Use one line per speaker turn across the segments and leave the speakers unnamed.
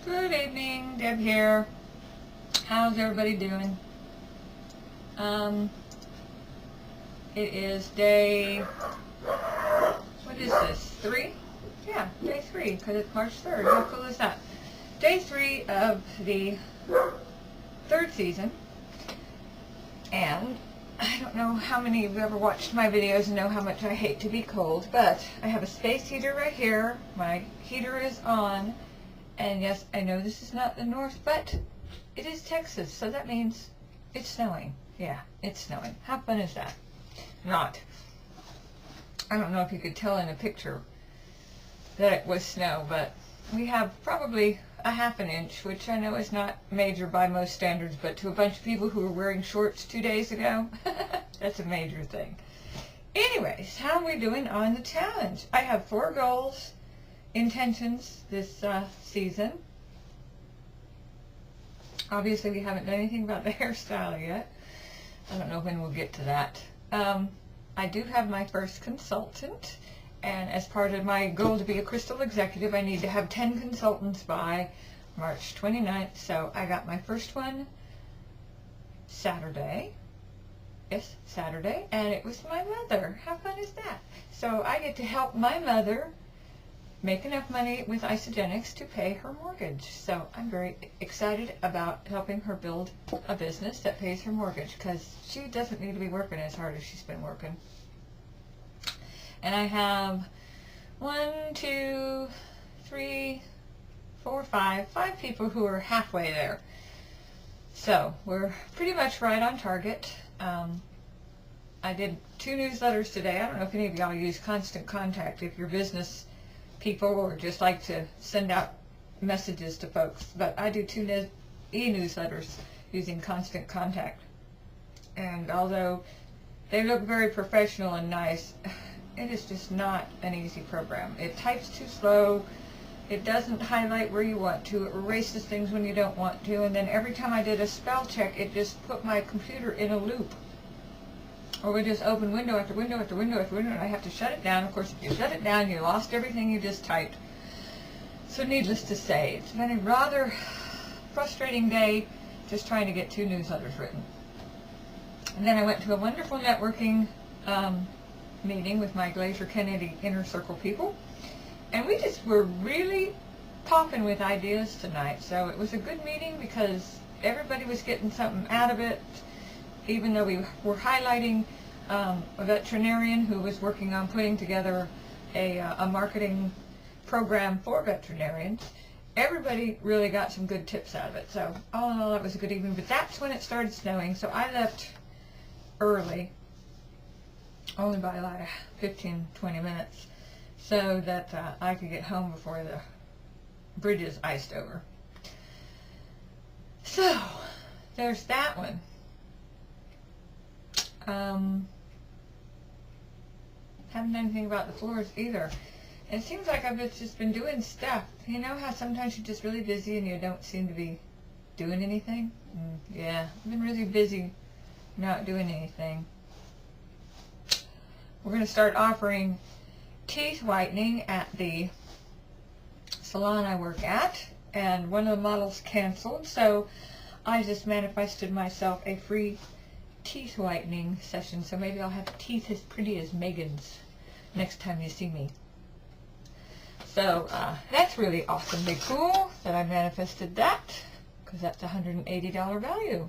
Good evening, Deb here. How's everybody doing? It is day, what is this, 3? Yeah, day 3, because it's March 3rd. How cool is that? Day 3 of the 3rd season. And I don't know how many of you ever watched my videos and know how much I hate to be cold, but I have a space heater right here. My heater is on. And yes, I know this is not the north, but it is Texas, so that means it's snowing. Yeah, it's snowing. How fun is that? Not. I don't know if you could tell in a picture that it was snow, but we have probably a half an inch, which I know is not major by most standards, but to a bunch of people who were wearing shorts 2 days ago, that's a major thing. Anyways, how are we doing on the challenge? I have 4 goals. Intentions this season. Obviously we haven't done anything about the hairstyle yet. I don't know when we'll get to that. I do have my first consultant, and as part of my goal to be a crystal executive, I need to have 10 consultants by March 29th. So I got my first one Saturday. Yes, Saturday, and it was my mother. How fun is that? So I get to help my mother make enough money with Isagenix to pay her mortgage. So I'm very excited about helping her build a business that pays her mortgage, because she doesn't need to be working as hard as she's been working. And I have 5 people who are halfway there. So we're pretty much right on target. I did 2 newsletters today. I don't know if any of y'all use Constant Contact, if your business people or just like to send out messages to folks, but I do 2 e-newsletters using Constant Contact, and although they look very professional and nice, it is just not an easy program. It types too slow, it doesn't highlight where you want to, it erases things when you don't want to, and then every time I did a spell check it just put my computer in a loop. Or we just open window after window after window after window, and I have to shut it down. Of course, if you shut it down, you lost everything you just typed. So needless to say, it's been a rather frustrating day just trying to get 2 newsletters written. And then I went to a wonderful networking meeting with my Glacier Kennedy Inner Circle people. And we just were really popping with ideas tonight. So it was a good meeting because everybody was getting something out of it. Even though we were highlighting a veterinarian who was working on putting together a marketing program for veterinarians, everybody really got some good tips out of it. So all in all, that was a good evening. But that's when it started snowing, so I left early, only by like 15-20 minutes, so that I could get home before the bridges iced over. So there's that one. Haven't done anything about the floors either. It seems like I've just been doing stuff. You know how sometimes you're just really busy and you don't seem to be doing anything? Yeah, I've been really busy not doing anything. We're going to start offering teeth whitening at the salon I work at, and one of the models canceled, so I just manifested myself a free teeth whitening session, so maybe I'll have teeth as pretty as Megan's next time you see me. So that's really awesomely cool that I manifested that, because that's a $180 value,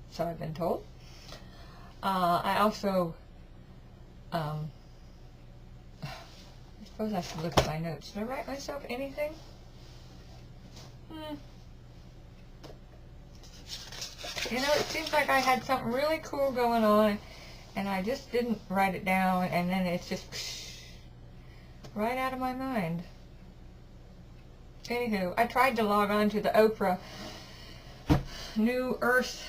so I've been told. I also I suppose I should look at my notes. Did I write myself anything? You know, it seems like I had something really cool going on, and I just didn't write it down, and then it's just right out of my mind. Anywho, I tried to log on to the Oprah New Earth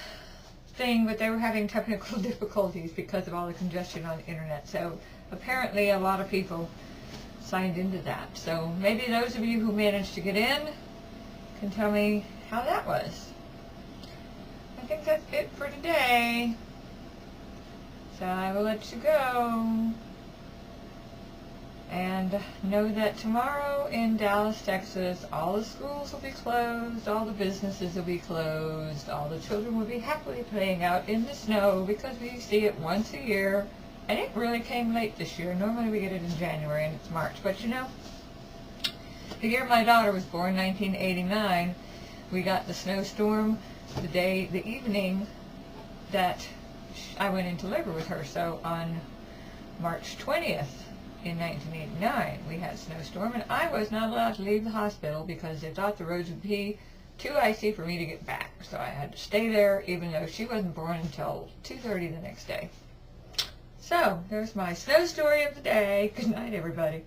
thing, but they were having technical difficulties because of all the congestion on the internet. So apparently a lot of people signed into that. So maybe those of you who managed to get in can tell me how that was. I think that's it for today. So I will let you go. And know that tomorrow in Dallas, Texas, all the schools will be closed, all the businesses will be closed, all the children will be happily playing out in the snow because we see it once a year. And it really came late this year. Normally we get it in January and it's March. But you know, the year my daughter was born, 1989, we got the snowstorm the evening that I went into labor with her. So on March 20th in 1989, we had a snowstorm, and I was not allowed to leave the hospital because they thought the roads would be too icy for me to get back. So I had to stay there, even though she wasn't born until 2:30 the next day. So there's my snow story of the day. Good night, everybody.